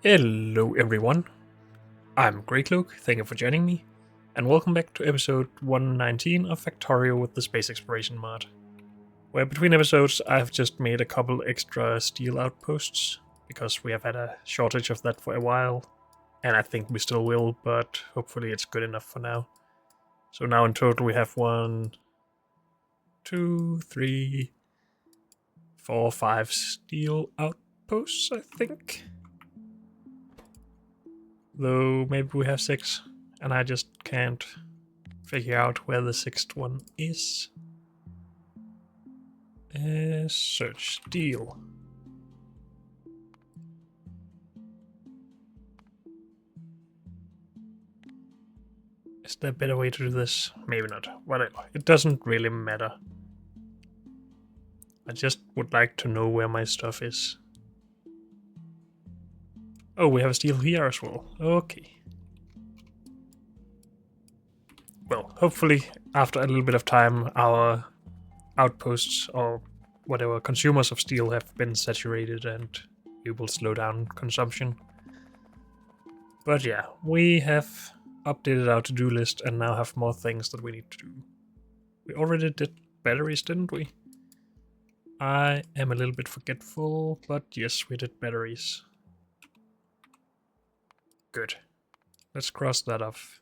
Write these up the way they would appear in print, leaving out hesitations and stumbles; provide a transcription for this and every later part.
Hello everyone, I'm Great Luke, thank you for joining me, and welcome back to episode 119 of Factorio with the Space Exploration mod, where between episodes I've just made a couple extra steel outposts, because we have had a shortage of that for a while, and I think we still will, but hopefully it's good enough for now. So now in total we have 1, 2, 3, 4, 5 steel outposts, I think. Though maybe we have 6, and I just can't figure out where the 6th one is. Search steel. Is there a better way to do this? Maybe not. Whatever. It doesn't really matter. I just would like to know where my stuff is. Oh, we have a steel here as well. Okay. Well, hopefully after a little bit of time our outposts or whatever consumers of steel have been saturated and we will slow down consumption. But yeah, we have updated our to-do list and now have more things that we need to do. We already did batteries, didn't we? I am a little bit forgetful, but yes, we did batteries. Good. Let's cross that off.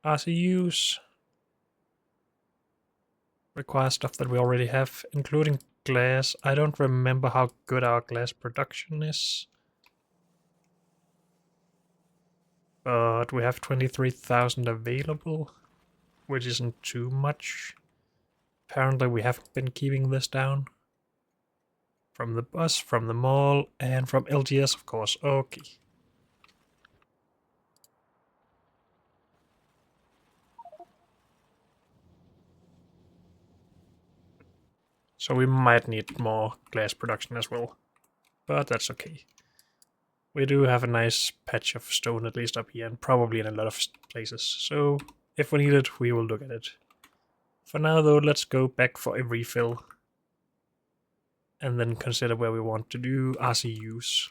RCUs require stuff that we already have, including glass. I don't remember how good our glass production is. But we have 23,000 available, which isn't too much. Apparently we haven't been keeping this down. From the bus, from the mall, and from LGS, of course. Okay. So we might need more glass production as well. But that's okay. We do have a nice patch of stone, at least up here, and probably in a lot of places. So if we need it, we will look at it. For now, though, let's go back for a refill. And then consider where we want to do RCUs.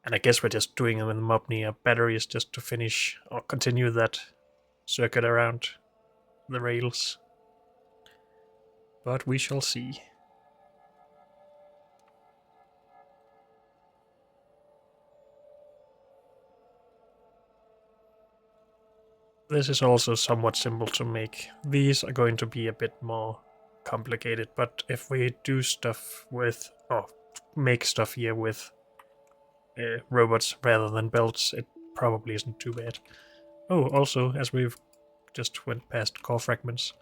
And I guess we're just doing them in the mob near batteries just to finish or continue that circuit around the rails. But we shall see. This is also somewhat simple to make. These are going to be a bit more complicated, but if we do stuff with, or make stuff here with robots rather than belts, it probably isn't too bad. Oh, also, as we've just went past core fragments,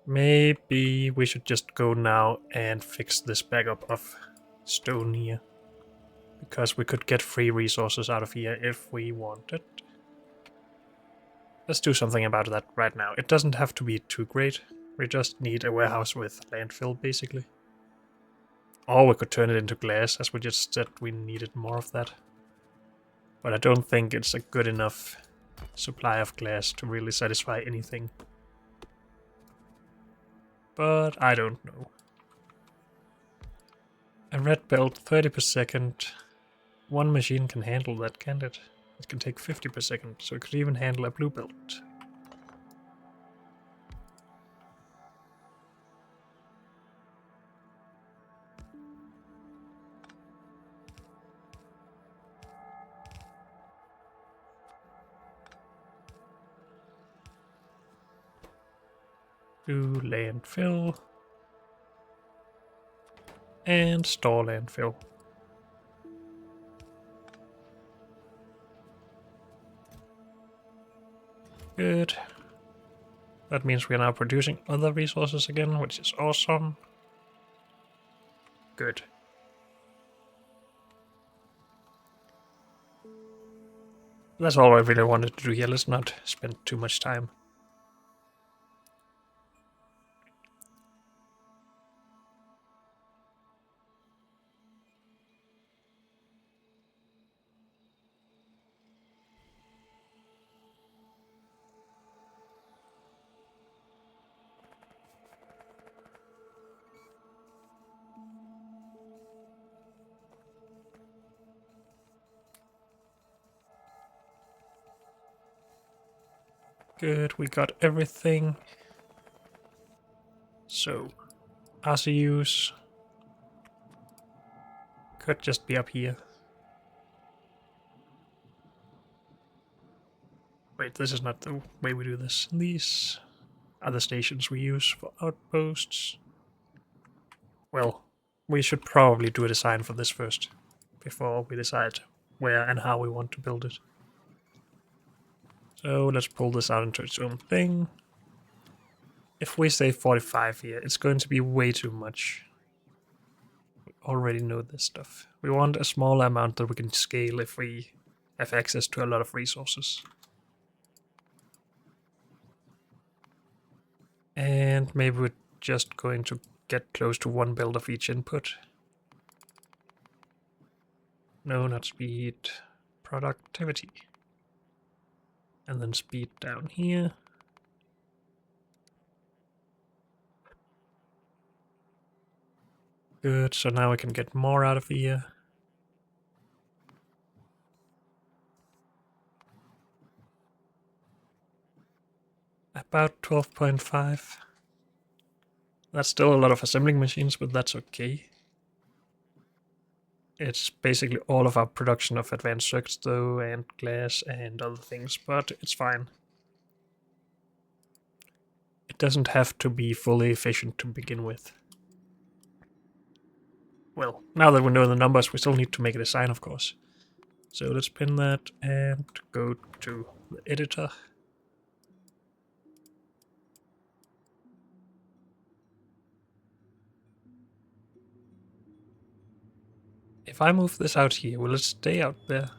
maybe we should just go now and fix this backup of stone here. Because we could get free resources out of here if we wanted. Let's do something about that right now. It doesn't have to be too great. We just need a warehouse with landfill, basically. Or we could turn it into glass, as we just said we needed more of that. But I don't think it's a good enough supply of glass to really satisfy anything. But I don't know. A red belt, 30 per second. One machine can handle that, can't it? It can take 50 per second, so it could even handle a blue belt. Do landfill. And store landfill. Good. That means we are now producing other resources again, which is awesome. Good. That's all I really wanted to do here. Let's not spend too much time. Good, we got everything. So, RCUs could just be up here. Wait, this is not the way we do this. These are the stations we use for outposts. Well, we should probably do a design for this first, before we decide where and how we want to build it. So let's pull this out into its own thing. If we say 45 here, it's going to be way too much. We already know this stuff. We want a smaller amount that we can scale if we have access to a lot of resources. And maybe we're just going to get close to 1 build of each input. No, not speed. Productivity. And then speed down here. Good, so now we can get more out of here. About 12.5. That's still a lot of assembling machines, but that's okay. It's basically all of our production of advanced circuits though, and glass and other things, but it's fine. It doesn't have to be fully efficient to begin with. Well, now that we know the numbers, we still need to make a design, of course. So let's pin that and go to the editor. If I move this out here, will it stay out there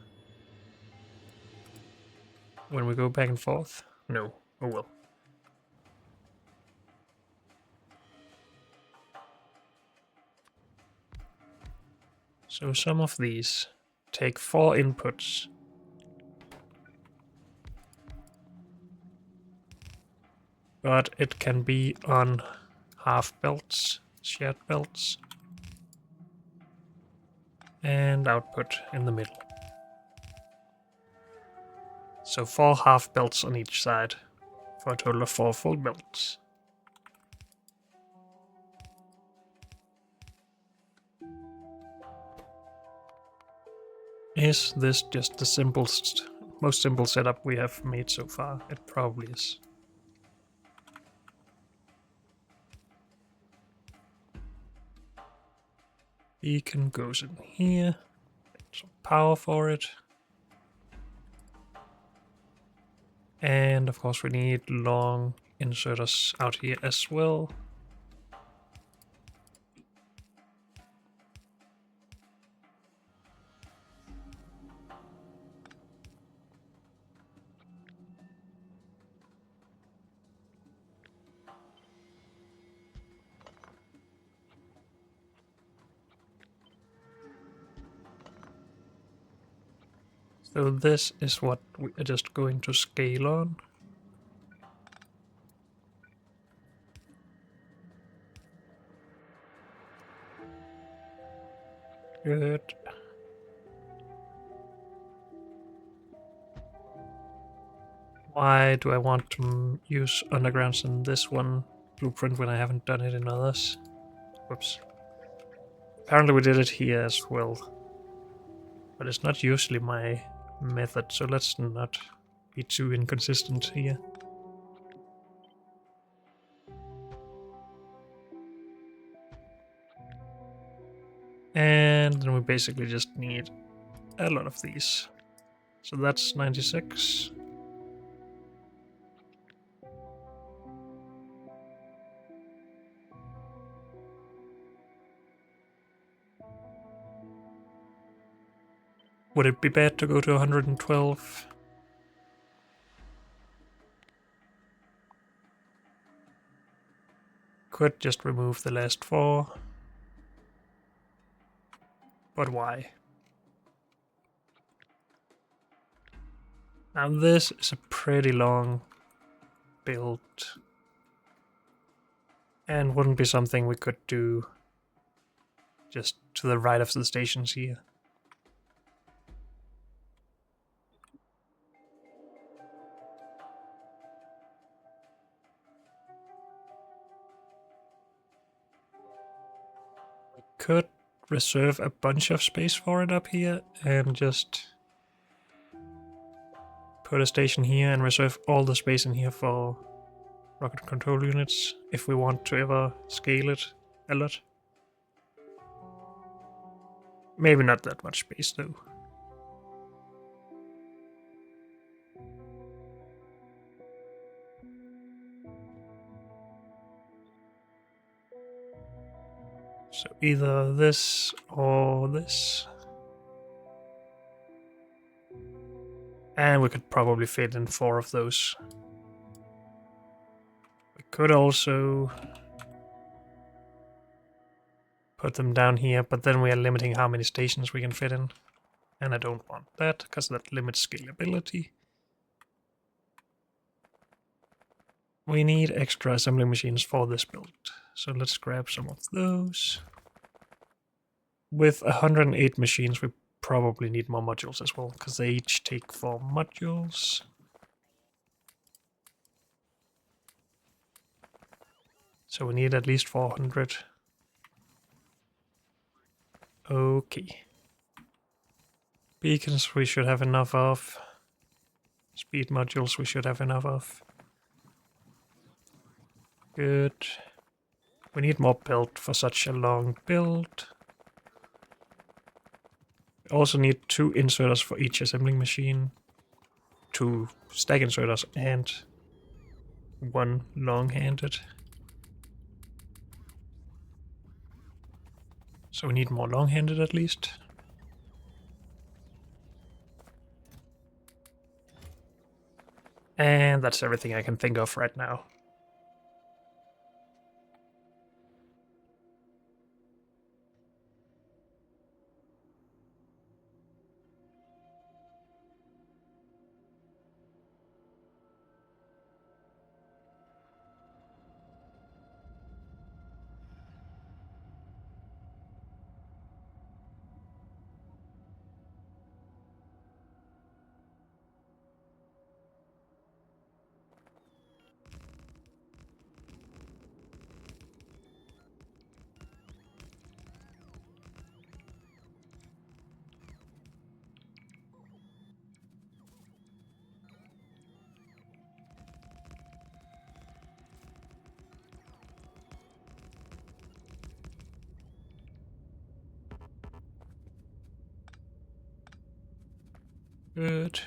when we go back and forth? No. Oh well. So some of these take 4 inputs. But it can be on half belts, shared belts, and output in the middle. So 4 half belts on each side for a total of 4 full belts. Is this just the most simple setup we have made so far? It probably is. Beacon goes in here. Some power for it. And of course we need long inserters out here as well. So this is what we are just going to scale on. Good. Why do I want to use undergrounds in this one blueprint when I haven't done it in others? Whoops. Apparently we did it here as well. But it's not usually my method, so let's not be too inconsistent here. And then we basically just need a lot of these. So that's 96. Would it be bad to go to 112? Could just remove the last 4. But why? Now this is a pretty long build. And wouldn't be something we could do just to the right of the stations here. Could reserve a bunch of space for it up here and just put a station here and reserve all the space in here for rocket control units if we want to ever scale it a lot. Maybe not that much space though. So either this or this. And we could probably fit in 4 of those. We could also put them down here, but then we are limiting how many stations we can fit in. And I don't want that, because that limits scalability. We need extra assembly machines for this build, so let's grab some of those. With 108 machines, we probably need more modules as well, because they each take 4 modules. So we need at least 400. Okay. Beacons we should have enough of. Speed modules we should have enough of. Good. We need more pelt for such a long build. We also need 2 inserters for each assembling machine. 2 stack inserters and 1 long-handed. So we need more long-handed at least. And that's everything I can think of right now. Good.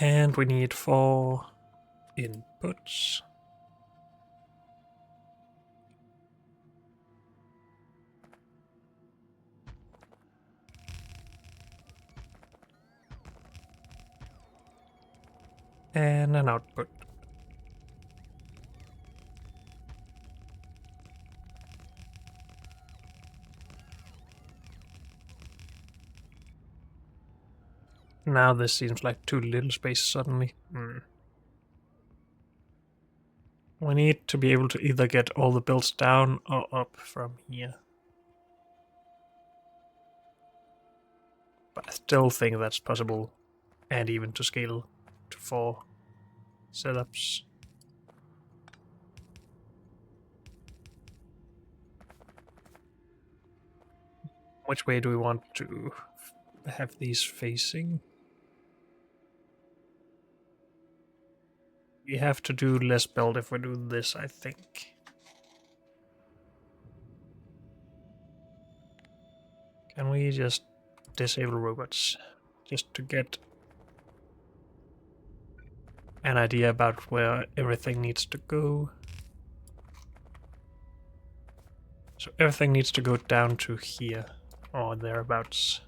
And we need 4 inputs. And an output. Now this seems like too little space suddenly. We need to be able to either get all the builds down or up from here. But I still think that's possible, and even to scale to 4 setups. Which way do we want to have these facing? We have to do less build if we do this, I think. Can we just disable robots? Just to get an idea about where everything needs to go. So everything needs to go down to here, or thereabouts.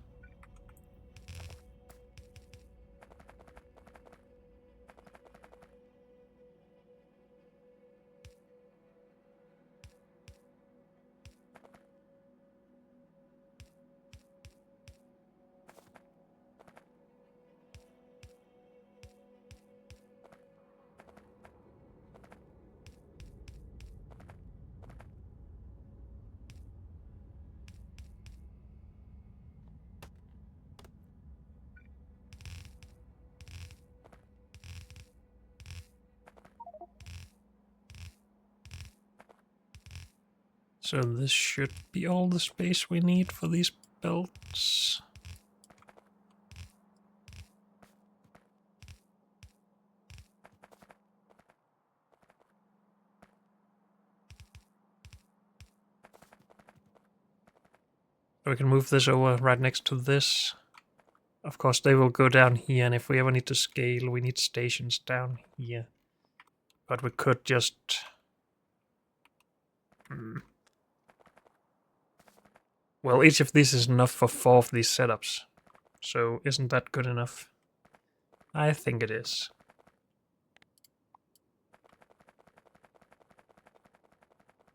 So this should be all the space we need for these belts. We can move this over right next to this. Of course, they will go down here, and if we ever need to scale, we need stations down here. But we could just... Well, each of these is enough for 4 of these setups. So isn't that good enough? I think it is.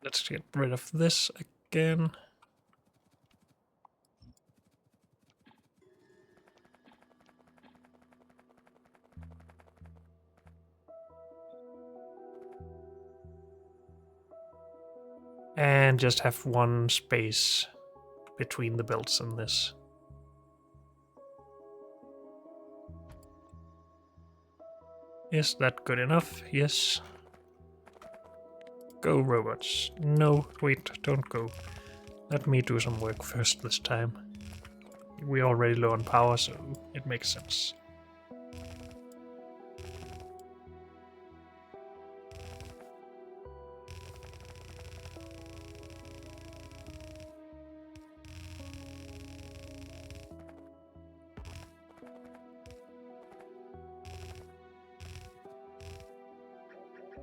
Let's get rid of this again. And just have one space between the belts and this. Is that good enough? Yes. Go, robots. No, wait, don't go. Let me do some work first this time. We're already low on power, so it makes sense.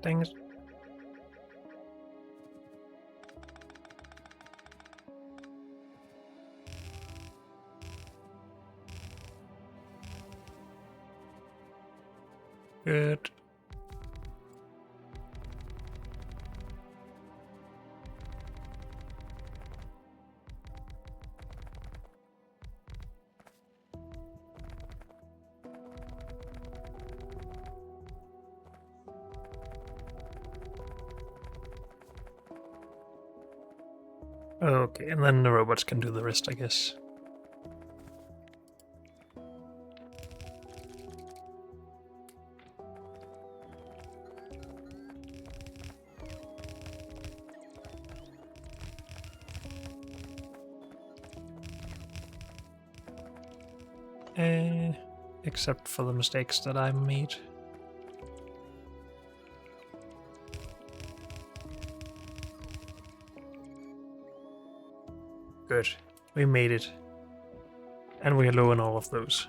Dang it. Good. Okay, and then the robots can do the rest, I guess. Except for the mistakes that I made. Good. We made it. And we are low on all of those.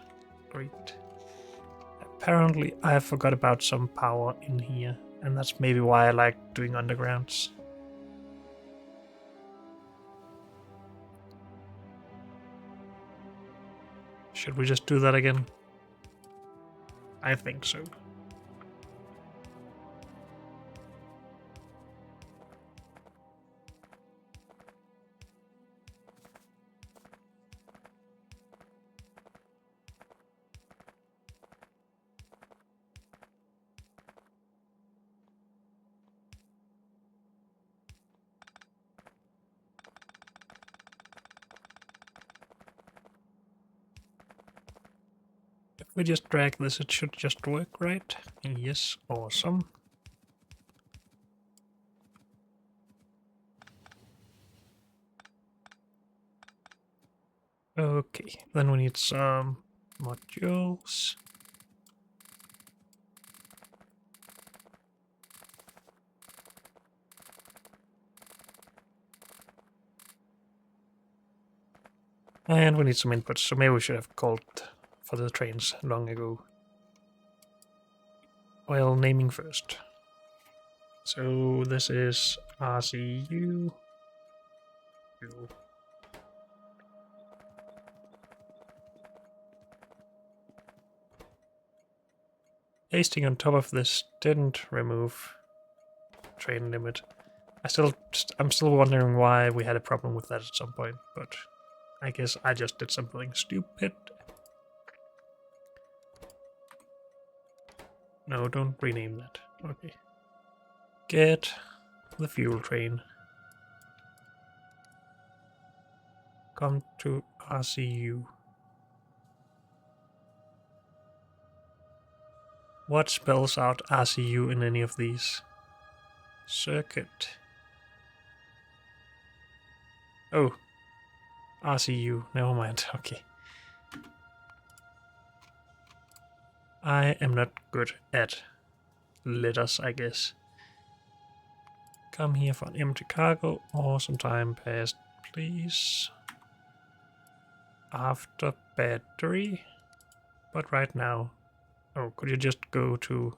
Great. Apparently I forgot about some power in here, and that's maybe why I like doing undergrounds. Should we just do that again? I think so. If we just drag this, it should just work, right? Yes, awesome. Okay, then we need some modules. And we need some inputs, so maybe we should have called for the trains long ago. Well, naming first. So this is RCU. Pasting on top of this didn't remove train limit. I'm still wondering why we had a problem with that at some point, but I guess I just did something stupid. No, don't rename that. Okay. Get the fuel train. Come to RCU. What spells out RCU in any of these? Circuit. Oh, RCU. Never mind. Okay. I am not good at letters, I guess. Come here for an empty cargo or some time passed, please. After battery. But right now... Oh, could you just go to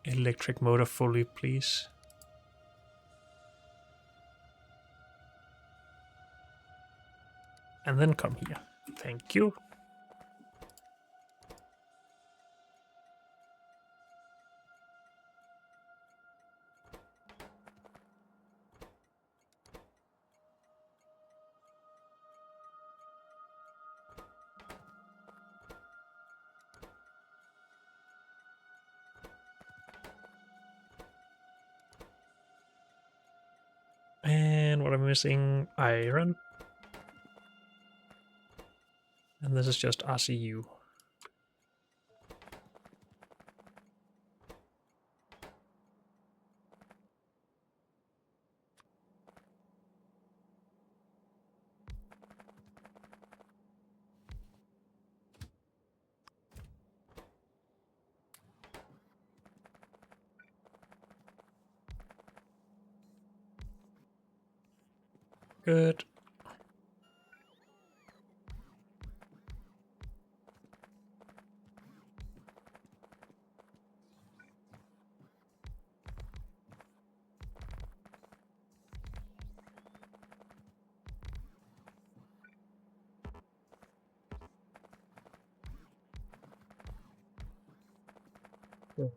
electric motor fully, please? And then come here. Thank you. And what am I missing? Iron. And this is just RCU. Good.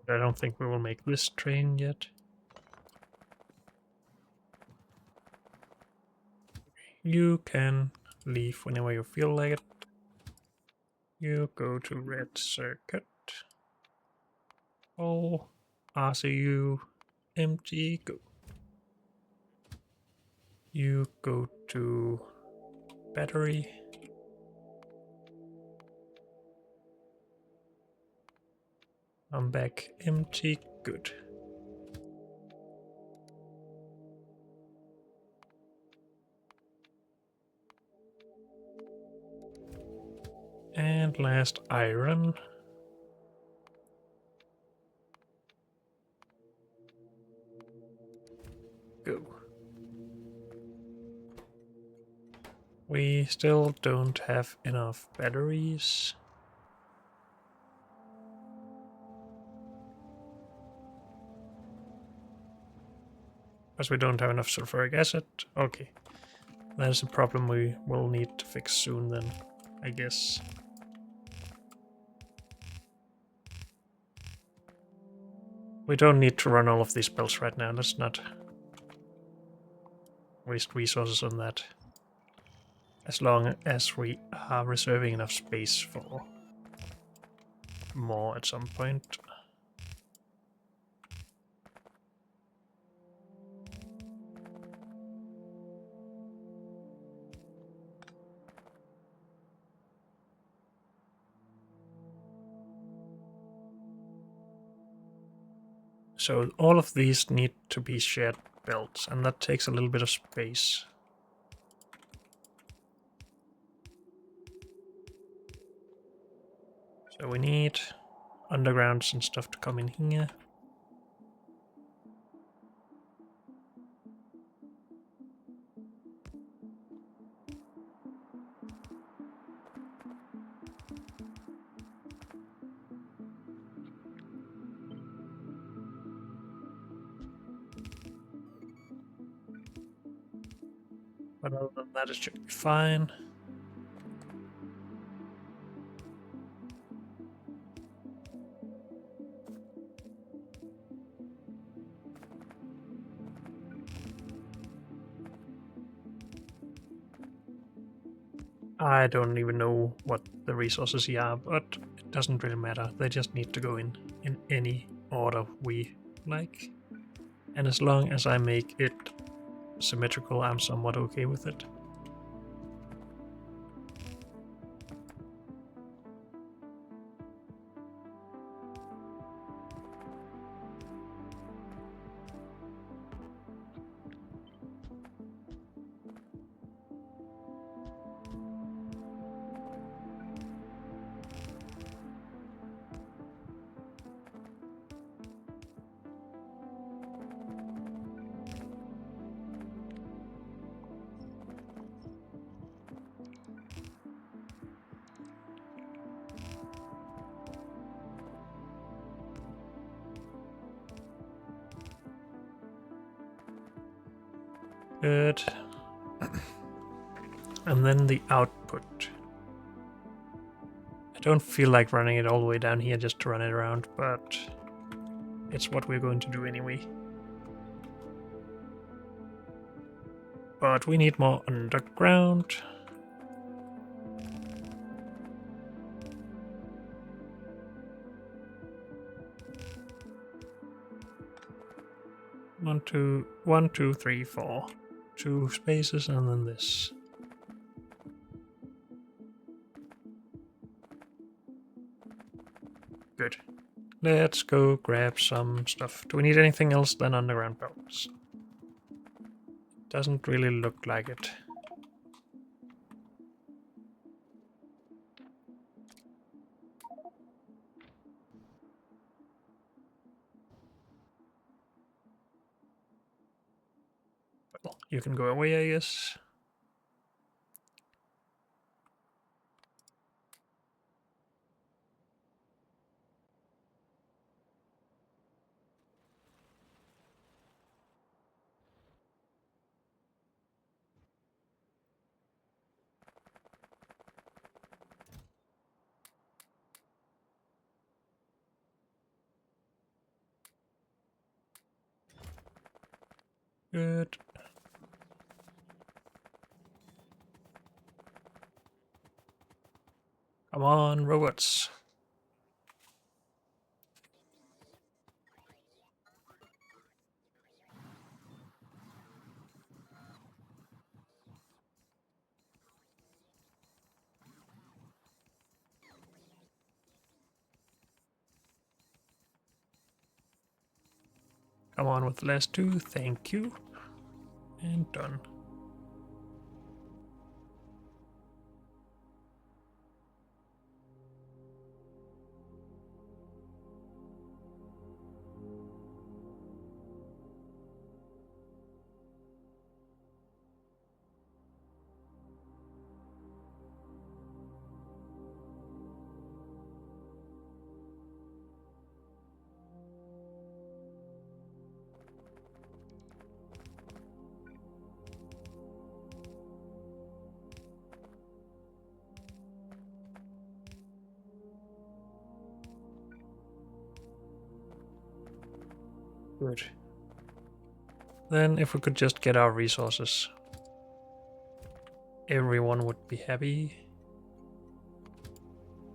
I don't think we will make this train yet. You can leave whenever you feel like it. You go to red circuit. All RCU empty, go. You go to battery. I'm back empty, good. And last iron. Go. We still don't have enough batteries. Because we don't have enough sulfuric acid. Okay. That is a problem we will need to fix soon then, I guess. We don't need to run all of these belts right now. Let's not waste resources on that. As long as we are reserving enough space for more at some point. So all of these need to be shared belts, and that takes a little bit of space. So we need undergrounds and stuff to come in here. But other than that, it should be fine. I don't even know what the resources here are, but it doesn't really matter. They just need to go in any order we like. And as long as I make it symmetrical, I'm somewhat okay with it. Good. And then the output. I don't feel like running it all the way down here just to run it around, but it's what we're going to do anyway. But we need more underground. One, two, three, four. 2 spaces and then this. Good. Let's go grab some stuff. Do we need anything else than underground belts? Doesn't really look like it. Well, you can go away, I guess. Good. Come on, robots. Come on with the last 2, thank you. And done. Good. Then if we could just get our resources, everyone would be happy.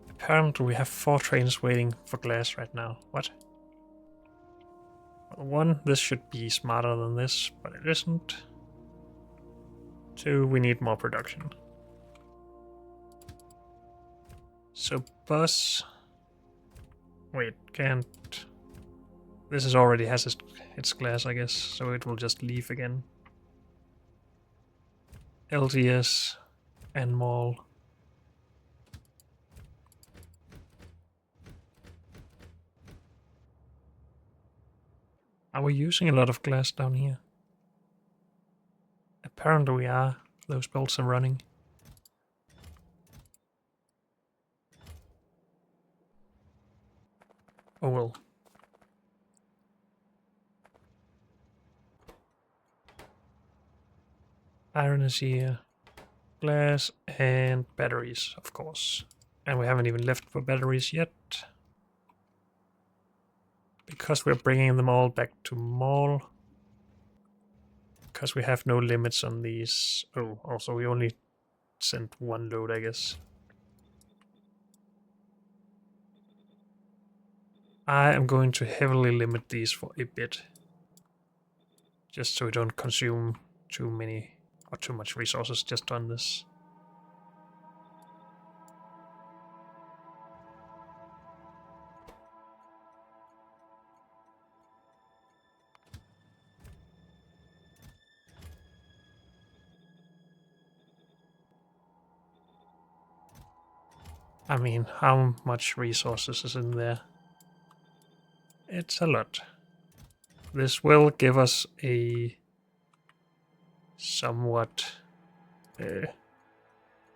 Apparently we have 4 trains waiting for glass right now. What? Well, 1, this should be smarter than this, but it isn't. 2, we need more production. So bus... Wait, can't... This is already has its glass, I guess, so it will just leave again. LTS and mall. Are we using a lot of glass down here? Apparently we are. Those belts are running. Oh well. Iron is here. Glass and batteries, of course. And we haven't even left for batteries yet. Because we're bringing them all back to mall. Because we have no limits on these. Oh, also we only sent 1 load, I guess. I am going to heavily limit these for a bit. Just so we don't consume too many or too much resources just on this. I mean, how much resources is in there? It's a lot. This will give us a somewhat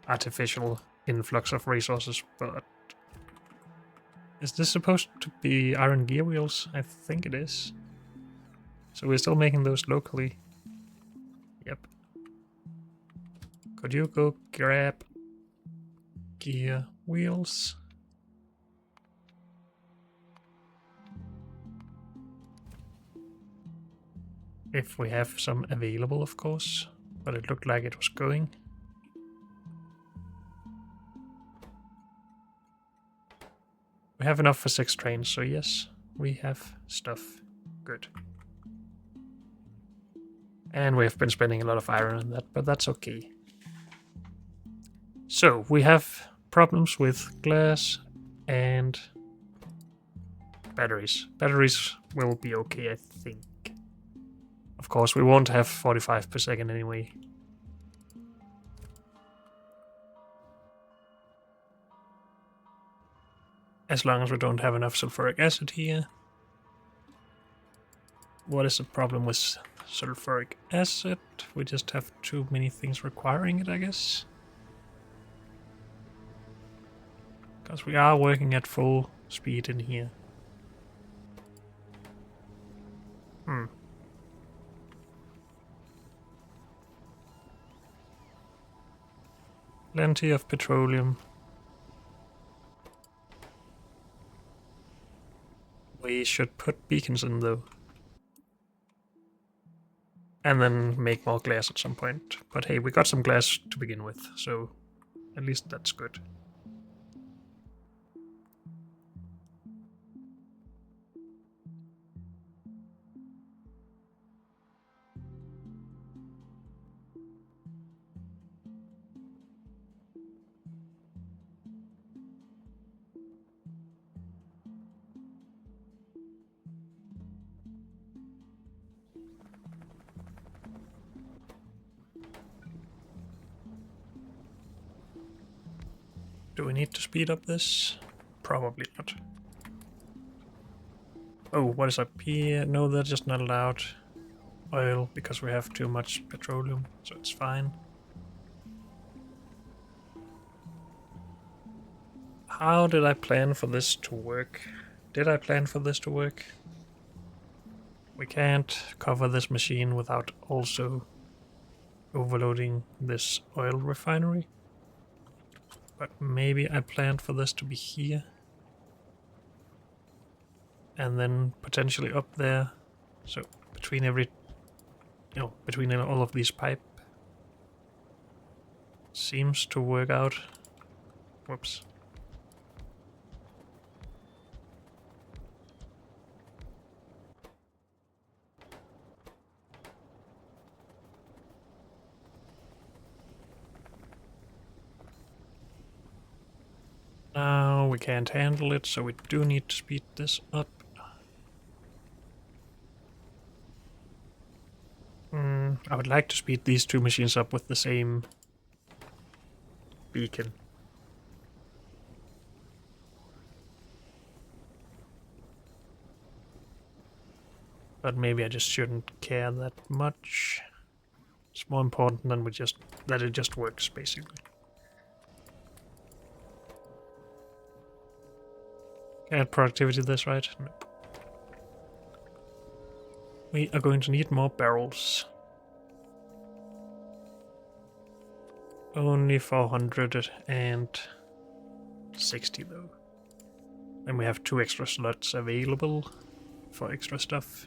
artificial influx of resources, but is this supposed to be iron gear wheels? I think it is. So we're still making those locally. Yep. Could you go grab gear wheels? If we have some available, of course. But it looked like it was going. We have enough for 6 trains, so yes, we have stuff. Good. And we have been spending a lot of iron on that, but that's okay. So, we have problems with glass and batteries. Batteries will be okay, I think. Of course, we won't have 45 per second anyway. As long as we don't have enough sulfuric acid here. What is the problem with sulfuric acid? We just have too many things requiring it, I guess. Because we are working at full speed in here. Plenty of petroleum. We should put beacons in though. And then make more glass at some point. But hey, we got some glass to begin with, so at least that's good. Do we need to speed up this? Probably not. Oh, what is up here? No, that's just not allowed. Oil, because we have too much petroleum, so it's fine. How did I plan for this to work? Did I plan for this to work? We can't cover this machine without also overloading this oil refinery. But maybe I planned for this to be here. And then potentially up there. So between between all of these pipe. Seems to work out. Whoops. Now we can't handle it, so we do need to speed this up. I would like to speed these two machines up with the same beacon. But maybe I just shouldn't care that much. It's more important than that it just works, basically. Can't productivity this, right? Nope. We are going to need more barrels. Only 460 though. And we have 2 extra slots available for extra stuff.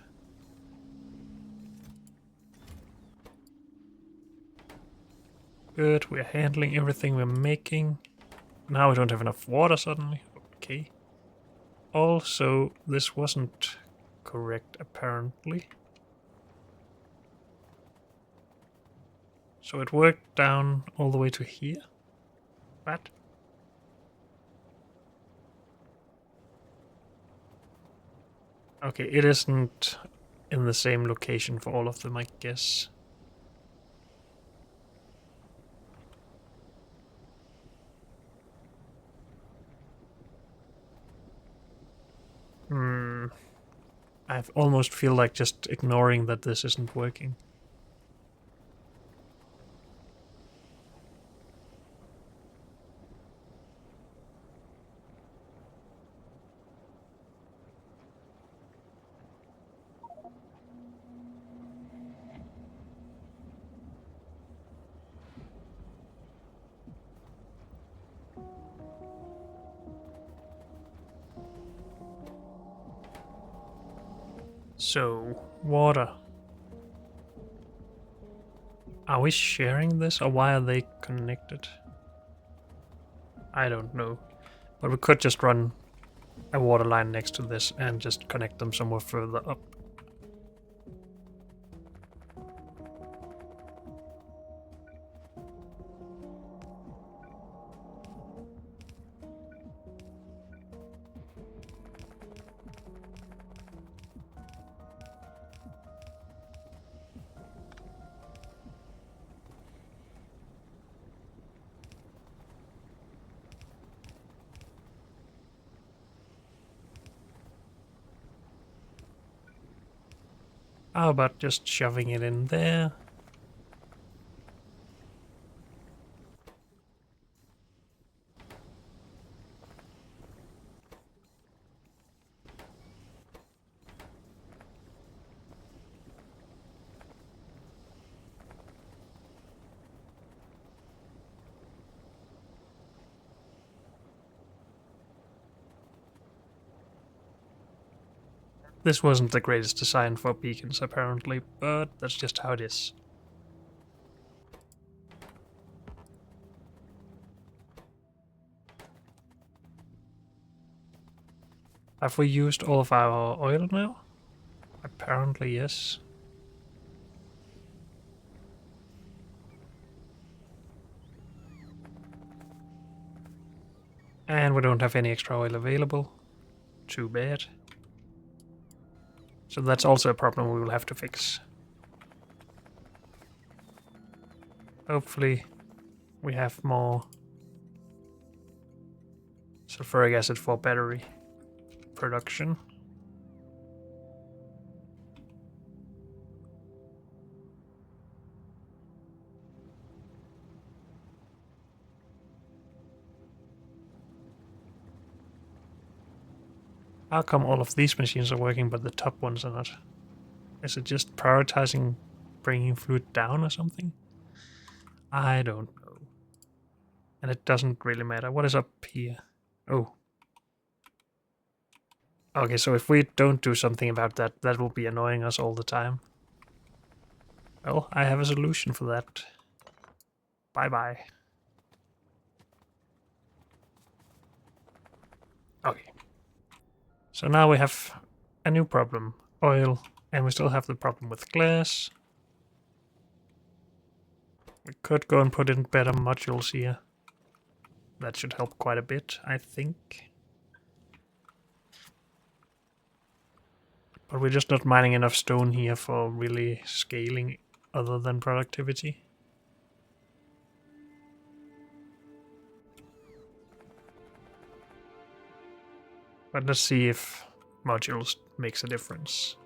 Good, we're handling everything we're making. Now we don't have enough water suddenly. Okay. Also, this wasn't correct apparently. So it worked down all the way to here. What? Okay, it isn't in the same location for all of them, I guess. I almost feel like just ignoring that this isn't working. So, water. Are we sharing this, or why are they connected? I don't know. But we could just run a water line next to this and just connect them somewhere further up. How about just shoving it in there? This wasn't the greatest design for beacons, apparently, but that's just how it is. Have we used all of our oil now? Apparently, yes. And we don't have any extra oil available. Too bad. So that's also a problem we will have to fix. Hopefully we have more sulfuric acid for battery production. How come all of these machines are working but the top ones are not? Is it just prioritizing bringing fluid down or something? I don't know. And it doesn't really matter. What is up here? Oh. Okay, so if we don't do something about that, that will be annoying us all the time. Well, I have a solution for that. Bye-bye. Okay. So now we have a new problem. Oil. And we still have the problem with glass. We could go and put in better modules here. That should help quite a bit, I think. But we're just not mining enough stone here for really scaling other than productivity. But let's see if modules makes a difference.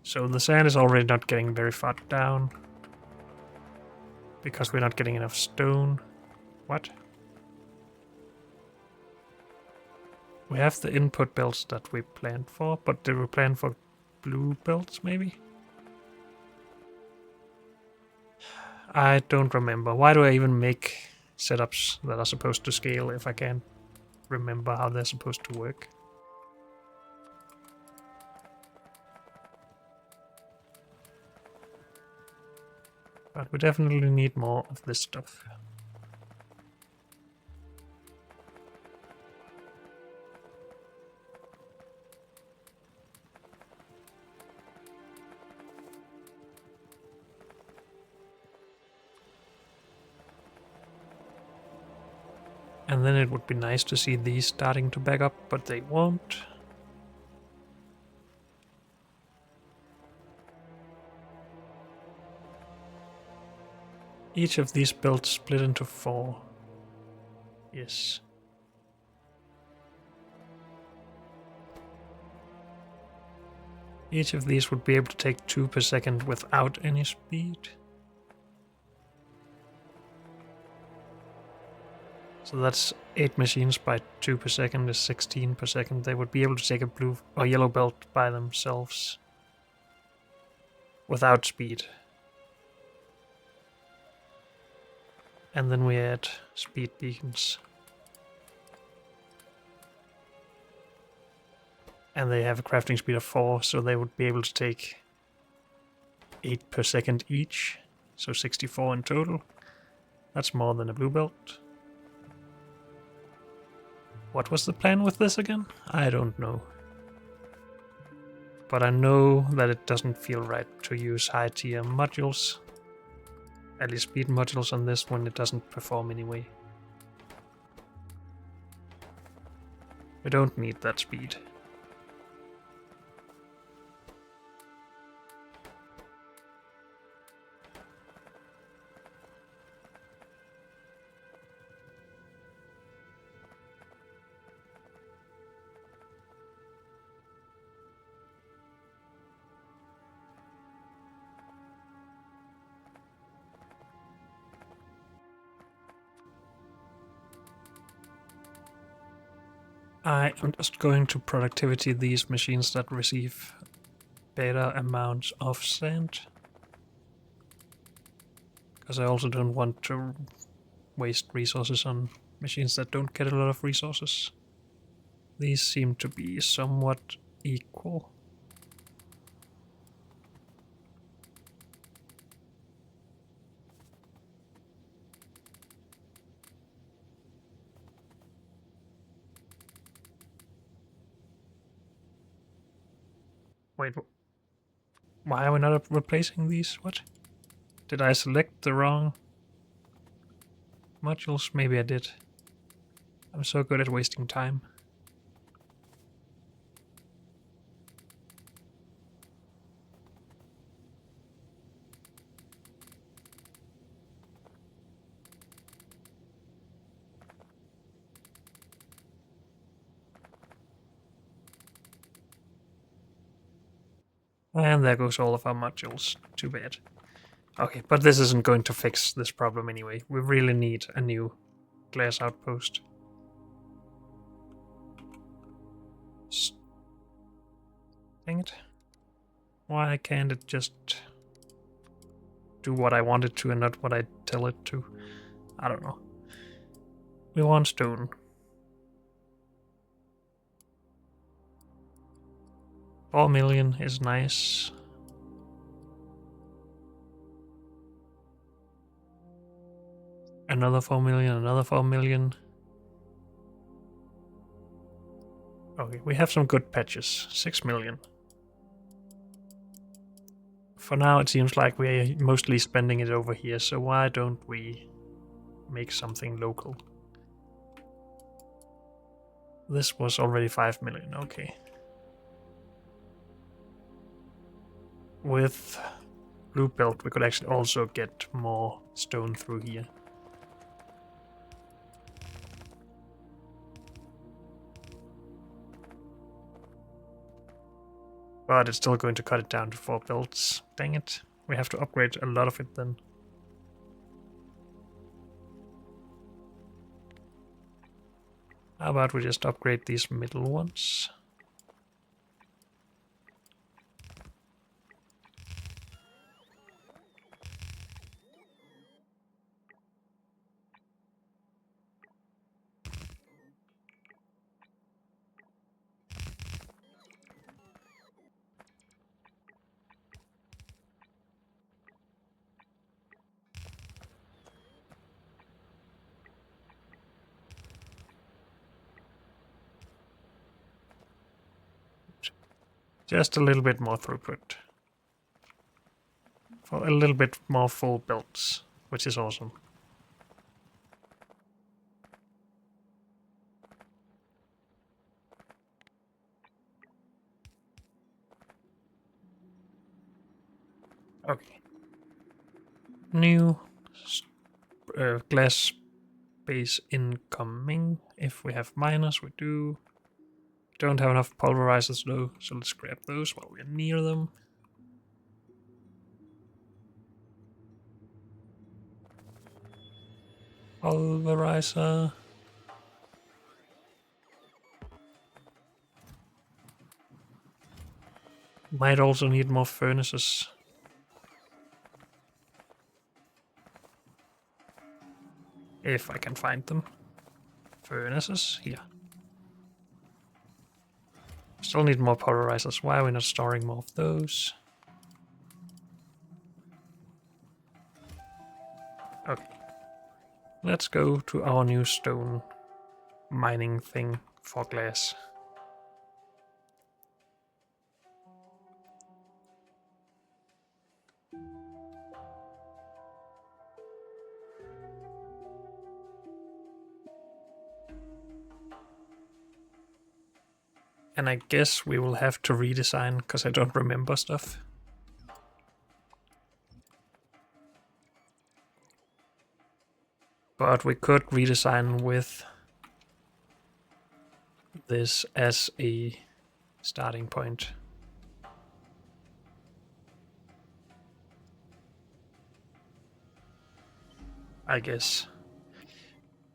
So the sand is already not getting very far down. Because we're not getting enough stone. What? We have the input belts that we planned for, but did we plan for blue belts maybe? I don't remember. Why do I even make setups that are supposed to scale if I can't remember how they're supposed to work? But we definitely need more of this stuff. And then it would be nice to see these starting to back up, but they won't. Each of these belts split into 4. Yes. Each of these would be able to take 2 per second without any speed. So that's 8 machines by 2 per second is 16 per second. They would be able to take a blue or yellow belt by themselves. Without speed. And then we add speed beacons. And they have a crafting speed of 4, so they would be able to take 8 per second each, so 64 in total. That's more than a blue belt. What was the plan with this again? I don't know. But I know that it doesn't feel right to use high tier modules, at least speed modules on this when it doesn't perform anyway. We don't need that speed. I am just going to productivity these machines that receive better amounts of sand. Because I also don't want to waste resources on machines that don't get a lot of resources. These seem to be somewhat equal. Wait, why are we not replacing these? What? Did I select the wrong modules? Maybe I did. I'm so good at wasting time. And there goes all of our modules. Too bad. Okay, but this isn't going to fix this problem anyway. We really need a new glass outpost. Dang it. Why can't it just do what I want it to and not what I tell it to? I don't know. We want stone. $4 million is nice. Another 4 million, another 4 million. Okay, we have some good patches. 6 million. For now it seems like we're mostly spending it over here, so why don't we make something local? This was already 5 million, okay. With blue belt we could actually also get more stone through here. But it's still going to cut it down to 4 belts. Dang it. We have to upgrade a lot of it then. How about we just upgrade these middle ones? Just a little bit more throughput. For a little bit more full belts, which is awesome. Okay. New glass base incoming. If we have miners, we do. Don't have enough pulverizers though, so let's grab those while we're near them. Pulverizer. Might also need more furnaces. If I can find them. Furnaces, here. Still need more polarizers. Why are we not storing more of those? Okay. Let's go to our new stone mining thing for glass. And I guess we will have to redesign because I don't remember stuff. But we could redesign with this as a starting point. I guess.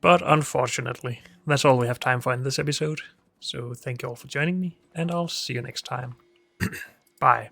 But unfortunately, that's all we have time for in this episode. So thank you all for joining me, and I'll see you next time. Bye.